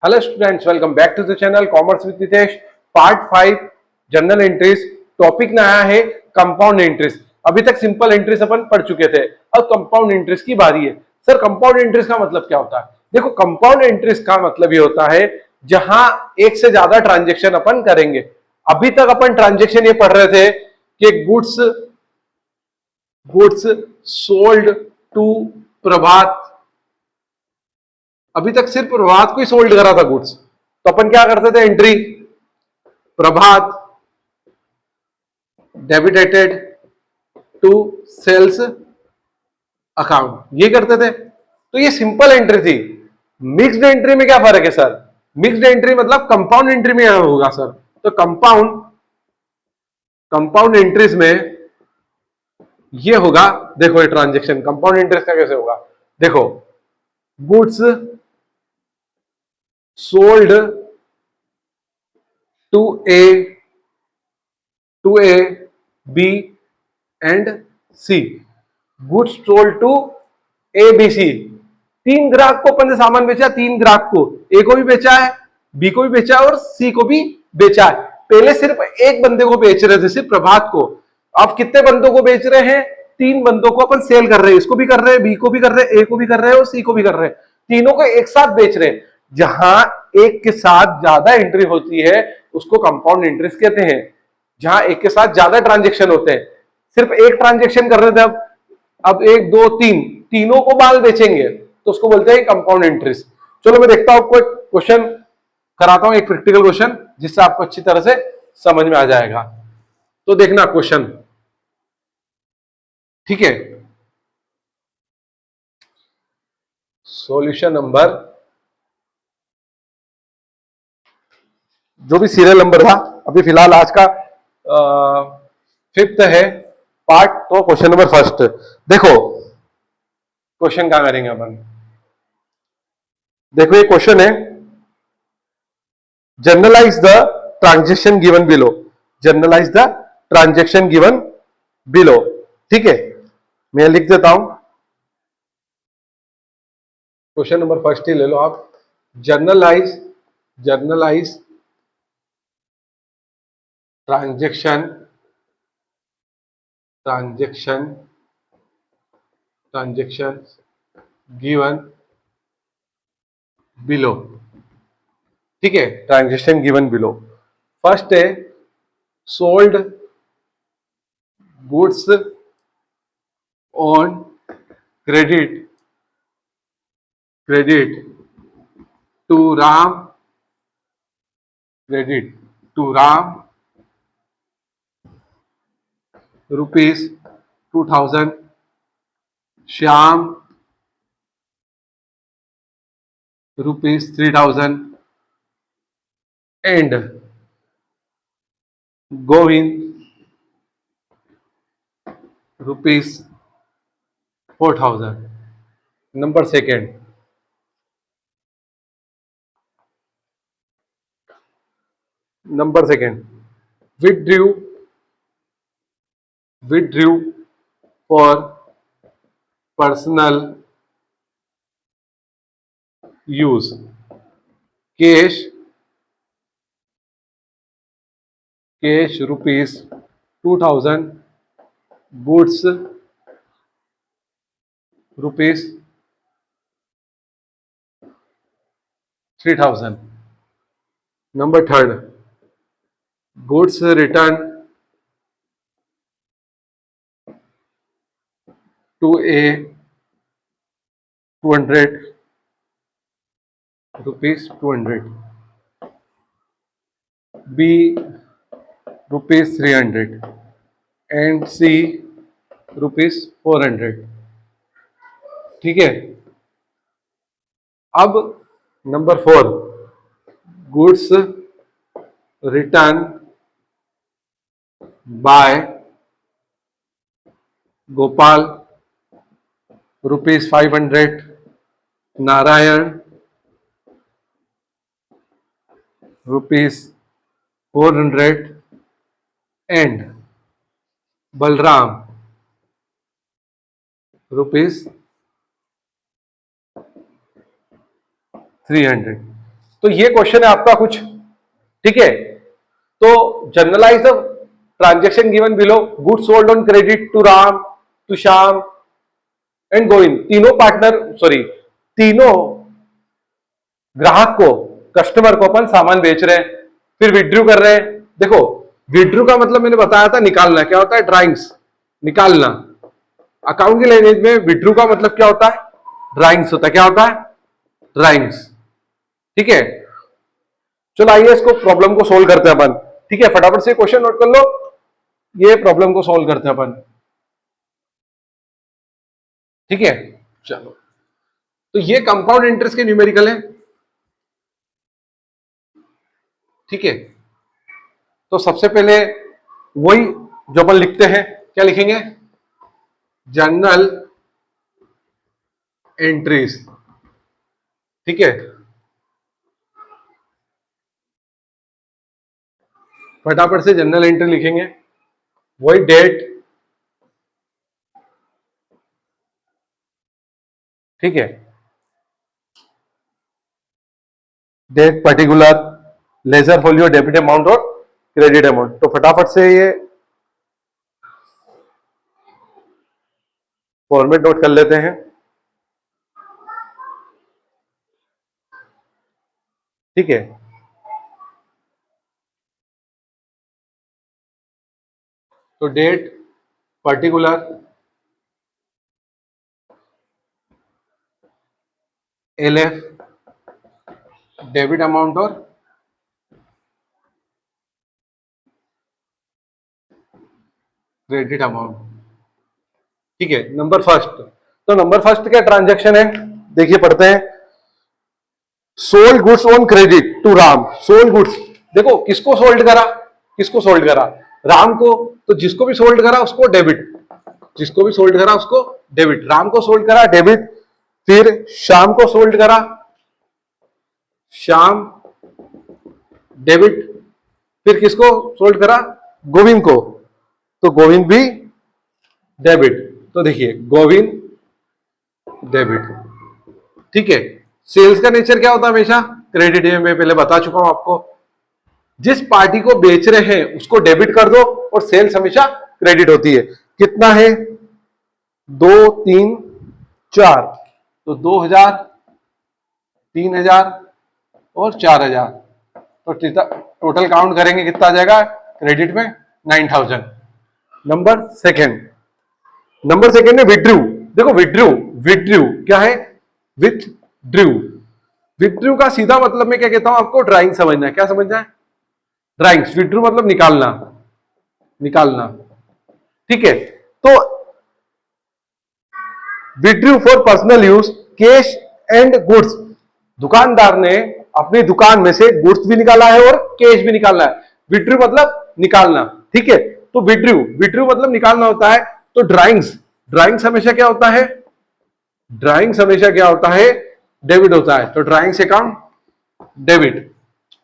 Hello students, welcome back to the channel commerce with Nitesh. Part 5 general entries. Topic नया है compound entries. अभी तक simple entries अपन पढ़ चुके थे, अब कंपाउंड एंट्रीज की बारी है। सर कंपाउंड एंट्रीज का मतलब क्या होता है? देखो, कंपाउंड एंट्रीज का मतलब ये होता है जहां एक से ज्यादा ट्रांजेक्शन अपन करेंगे। अभी तक अपन ट्रांजेक्शन ये पढ़ रहे थे कि गुड्स गुड्स सोल्ड टू प्रभात। अभी तक सिर्फ प्रभात को ही सोल्ड करा था गुड्स, तो अपन क्या करते थे? Entry Prabhat debited to sales account, ये करते थे। तो ये सिंपल एंट्री थी। मिक्स्ड एंट्री में क्या फर्क है सर? मिक्स्ड एंट्री मतलब कंपाउंड एंट्री में यहां होगा सर। तो कंपाउंड कंपाउंड एंट्रीज में ये होगा। देखो, ये ट्रांजेक्शन कंपाउंड एंट्रीज का कैसे होगा? देखो, goods sold to A B and C. Goods sold to A B C. तीन ग्राहक को अपन ने सामान बेचा, तीन ग्राहक को, ए को भी बेचा है, बी को भी बेचा है और सी को भी बेचा है। पहले सिर्फ एक बंदे को बेच रहे थे, सिर्फ प्रभात को। अब कितने बंदों को बेच रहे हैं? तीन बंदों को अपन सेल कर रहे हैं। इसको भी कर रहे हैं, बी को भी कर रहे हैं, ए को भी कर रहे हैं और सी को भी कर रहे हैं। तीनों को एक साथ बेच रहे हैं। जहां एक के साथ ज्यादा एंट्री होती है उसको कंपाउंड एंट्रीज कहते हैं। जहां एक के साथ ज्यादा ट्रांजेक्शन होते हैं, सिर्फ एक ट्रांजेक्शन कर रहे थे, अब एक दो तीन, तीनों को माल बेचेंगे तो उसको बोलते हैं कंपाउंड एंट्रीज। चलो मैं देखता हूं, आपको एक क्वेश्चन कराता हूं, एक प्रैक्टिकल क्वेश्चन, जिससे आपको अच्छी तरह से समझ में आ जाएगा। तो देखना क्वेश्चन, ठीक है? सॉल्यूशन नंबर, जो भी सीरियल नंबर था, अभी फिलहाल आज का 5th है पार्ट, तो क्वेश्चन नंबर 1। देखो क्वेश्चन क्या करेंगे अपन। देखो ये क्वेश्चन है, generalize the transaction given below. Generalize the transaction given below, ठीक है? मैं लिख देता हूं, क्वेश्चन नंबर 1 ही ले लो आप। Journalize journalize transaction transaction transaction given below, ठीक है? Transaction given below. फर्स्ट है sold goods on credit credit to Ram credit to Ram ₹2000, Shyam ₹3000 and Govind ₹4000। Number second, withdrew for personal use cash ₹2000, goods ₹3000। Number third, goods return to A 200, ₹200, B ₹300 and C ₹400, ठीक है? अब number 4, goods return by Gopal ₹500, Narayan ₹400 and Balram ₹300। तो ये question है आपका कुछ, ठीक है। तो generalize the transaction given below, goods sold on credit to Ram, to Shyam and Govind, तीनों पार्टनर, सॉरी तीनों ग्राहक को, कस्टमर को अपन सामान बेच रहे हैं, फिर विड्रू कर रहे हैं। देखो विड्रू का मतलब मैंने बताया था निकालना, क्या होता है, ड्राइंग्स, निकालना। अकाउंट की लैंग्वेज में विड्रू का मतलब क्या होता है, ड्राइंग्स होता है। क्या होता है, ड्राइंग्स, ठीक है। चलो आइए इसको, प्रॉब्लम को सोल्व करते हैं अपन, ठीक है। फटाफट से क्वेश्चन नोट कर लो, ये प्रॉब्लम को सोल्व करते हैं अपन, ठीक है। चलो, तो ये कंपाउंड इंटरेस्ट के न्यूमेरिकल है, ठीक है। तो सबसे पहले वही जो अपन लिखते हैं, क्या लिखेंगे, जर्नल एंट्रीज, ठीक है। फटाफट से जर्नल एंट्री लिखेंगे, वही डेट, ठीक है, date particular, ledger folio, debit amount और क्रेडिट अमाउंट। तो फटाफट से ये फॉर्मेट नोट कर लेते हैं, ठीक है। तो date particular, LF, debit amount और क्रेडिट अमाउंट, ठीक है। नंबर फर्स्ट, तो नंबर फर्स्ट क्या ट्रांजैक्शन है, देखिए पढ़ते हैं। Sold goods on credit to Ram, sold goods, देखो किसको सोल्ड करा, किसको सोल्ड करा, राम को। तो जिसको भी सोल्ड करा उसको डेबिट, जिसको भी सोल्ड करा उसको डेबिट। राम को सोल्ड करा डेबिट, फिर श्याम को सोल्ड करा, श्याम डेबिट, फिर किसको सोल्ड करा, गोविंद को, तो गोविंद भी डेबिट। तो देखिए गोविंद डेबिट, ठीक है। सेल्स का नेचर क्या होता है, हमेशा क्रेडिट है, मैं पहले बता चुका हूं आपको। जिस पार्टी को बेच रहे हैं उसको डेबिट कर दो और सेल्स हमेशा क्रेडिट होती है। कितना है, 2 3 4, तो 2000, 3000 और 4000, तो टोटल काउंट करेंगे कितना आ जाएगा क्रेडिट में, 9000। नंबर सेकेंड, नंबर सेकेंड है विड्रू। देखो विड्रू, विड्रू क्या है, विथ ड्रू। विड्रू का सीधा मतलब मैं क्या कहता हूं आपको, ड्राइंग समझना है। क्या समझना है, ड्राइंग्स। विड्रू मतलब निकालना, निकालना, ठीक है। तो withdrew for personal use, cash and goods, दुकानदार ने अपनी दुकान में से गुड्स भी निकाला है और कैश भी निकालना है। विड्रू मतलब निकालना, ठीक है। तो विड्रू, विड्रू मतलब निकालना होता है। तो ड्राइंग्स, ड्राइंग्स हमेशा क्या होता है, ड्राइंग्स हमेशा क्या होता है, डेबिट होता है। तो ड्राइंग्स अकाउंट डेबिट,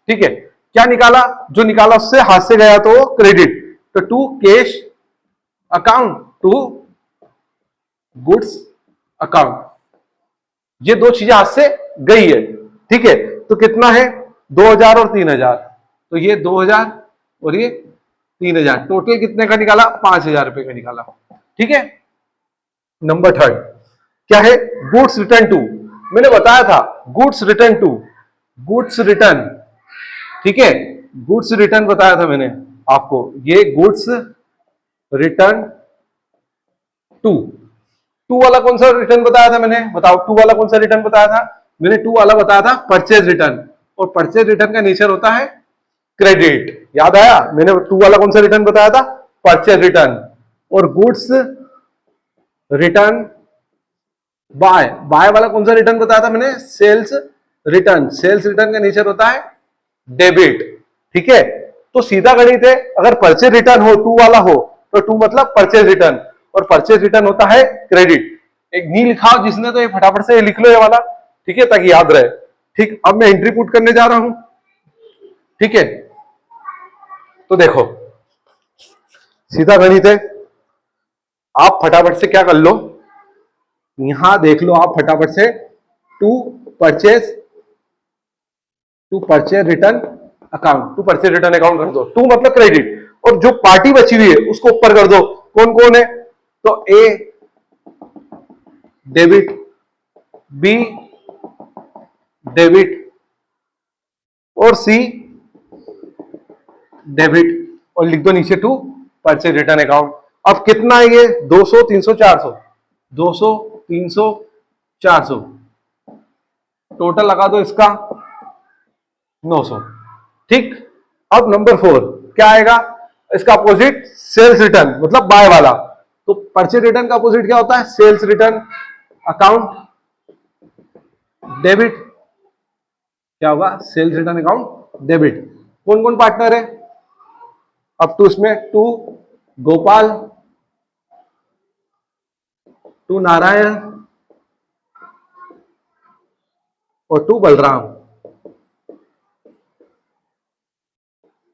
ठीक है। क्या निकाला, जो निकाला उससे हाथ से गया तो क्रेडिट। तो to cash account, to goods account, ये दो चीजें हाथ से गई है, ठीक है। तो कितना है, 2000 और 3000, तो ये 2000 और ये 3000, टोटल कितने का निकाला, 5000 रुपए का निकाला, ठीक है। नंबर थर्ड क्या है, गुड्स रिटर्न टू, मैंने बताया था goods return to, goods return, ठीक है। गुड्स रिटर्न बताया था मैंने आपको, ये गुड्स रिटर्न टू। टू वाला कौन सा रिटर्न बताया था मैंने, बताओ टू वाला कौन सा रिटर्न बताया था मैंने, टू वाला बताया था परचेज रिटर्न, और परचेज रिटर्न का नेचर होता है क्रेडिट। याद आया, मैंने टू वाला कौन सा रिटर्न बताया था, परचेज रिटर्न। और गुड्स रिटर्न बाय, बाय वाला कौन सा रिटर्न बताया था मैंने, सेल्स रिटर्न। सेल्स रिटर्न का नेचर होता है डेबिट, ठीक है। तो सीधा गणित है, अगर परचेज रिटर्न हो, टू वाला हो, तो टू मतलब परचेज रिटर्न, और परचेज रिटर्न होता है क्रेडिट। एक नी लिखा हो जिसने, तो ये फटाफट से लिख लो ये वाला, ठीक है, ताकि याद रहे। ठीक, अब मैं एंट्री पुट करने जा रहा हूं, ठीक है। तो देखो सीधा गणित है, आप फटाफट से क्या कर लो, यहां देख लो आप फटाफट से, to purchase to purchase return account, to purchase return account कर दो, टू मतलब क्रेडिट, और जो पार्टी बची हुई है उसको ऊपर कर दो। कौन कौन है? तो ए डेबिट, बी डेबिट और सी डेबिट, और लिख दो नीचे टू परचेज रिटर्न अकाउंट। अब कितना है ये? 200, 300, 400, 200, 300, 400, टोटल लगा दो इसका 900। ठीक, अब नंबर 4 क्या आएगा? इसका अपोजिट सेल्स रिटर्न, मतलब बाय वाला। तो परचेज रिटर्न का अपोजिट क्या होता है? Sales return account debit. क्या होगा? Sales return account debit. कौन कौन पार्टनर है अब टू इसमें? टू गोपाल, टू नारायण और टू बलराम।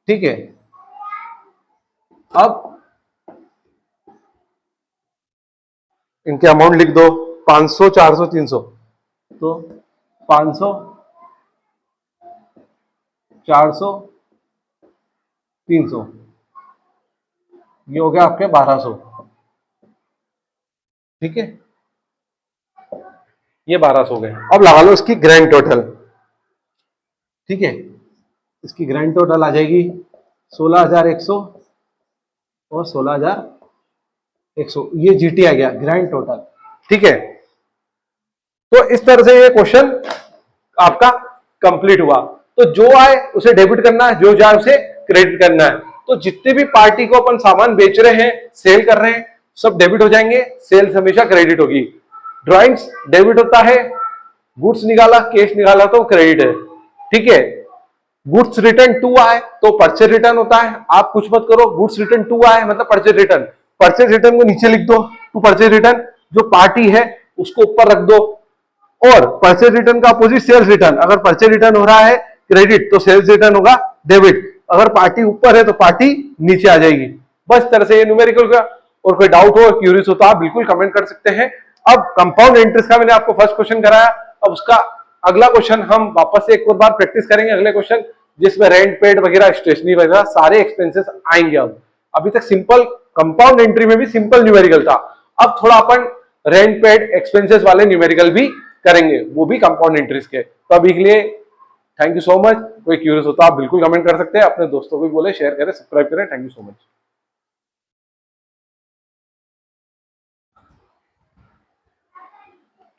ठीक है, अब इनके अमाउंट लिख दो 500, 400, 300। तो 500, 400, 300, ये हो गया आपके 1200। ठीक है, ये 1200 हो गए। अब लगा लो इसकी ग्रैंड टोटल। ठीक है, इसकी ग्रैंड टोटल आ जाएगी 16,100 और 16,100, ये जीटी आ गया ग्रैंड टोटल। ठीक है, तो इस तरह से ये क्वेश्चन आपका कंप्लीट हुआ। तो जो आए उसे डेबिट करना है, जो जाए उसे क्रेडिट करना है। तो जितने भी पार्टी को अपन सामान बेच रहे हैं, सेल कर रहे हैं, सब डेबिट हो जाएंगे, सेल्स हमेशा क्रेडिट होगी। ड्राइंग्स डेबिट होता है, गुड्स निकाला, कैश निकाला तो क्रेडिट है। ठीक है, गुड्स रिटर्न टू आए तो परचेज रिटर्न होता है। आप कुछ मत करो, गुड्स रिटर्न टू आए मतलब परचेज रिटर्न। परचेज रिटर्न को नीचे लिख दो, टू परचेज रिटर्न, जो पार्टी है उसको ऊपर रख दो। और परचेज रिटर्न का अपोजिट सेल्स रिटर्न। अगर परचेज रिटर्न हो रहा है क्रेडिट तो सेल्स रिटर्न होगा डेबिट। अगर पार्टी ऊपर है तो पार्टी नीचे आ जाएगी। बस तरह से ये न्यूमेरिकल का। और कोई डाउट हो, क्यूरियस हो तो आप बिल्कुल कमेंट कर सकते हैं। अब कंपाउंड इंटरेस्ट का मैंने आपको फर्स्ट क्वेश्चन कराया, अब उसका अगला क्वेश्चन हम वापस से एक और बार प्रैक्टिस करेंगे। अगले क्वेश्चन जिसमें रेंट पेड वगैरह, स्टेशनरी वगैरह सारे एक्सपेंसेस आएंगे। अब अभी तक सिंपल कंपाउंड एंट्री में भी सिंपल न्यूमेरिकल था, अब थोड़ा अपन रेंट पेड एक्सपेंसेस वाले न्यूमेरिकल भी करेंगे, वो भी कंपाउंड इंटरेस्ट के। तो अभी के लिए थैंक यू सो मच। कोई क्यूरियस होता आप बिल्कुल कमेंट कर सकते हैं, अपने दोस्तों को भी बोले, शेयर करें, सब्सक्राइब करें। Thank you so much.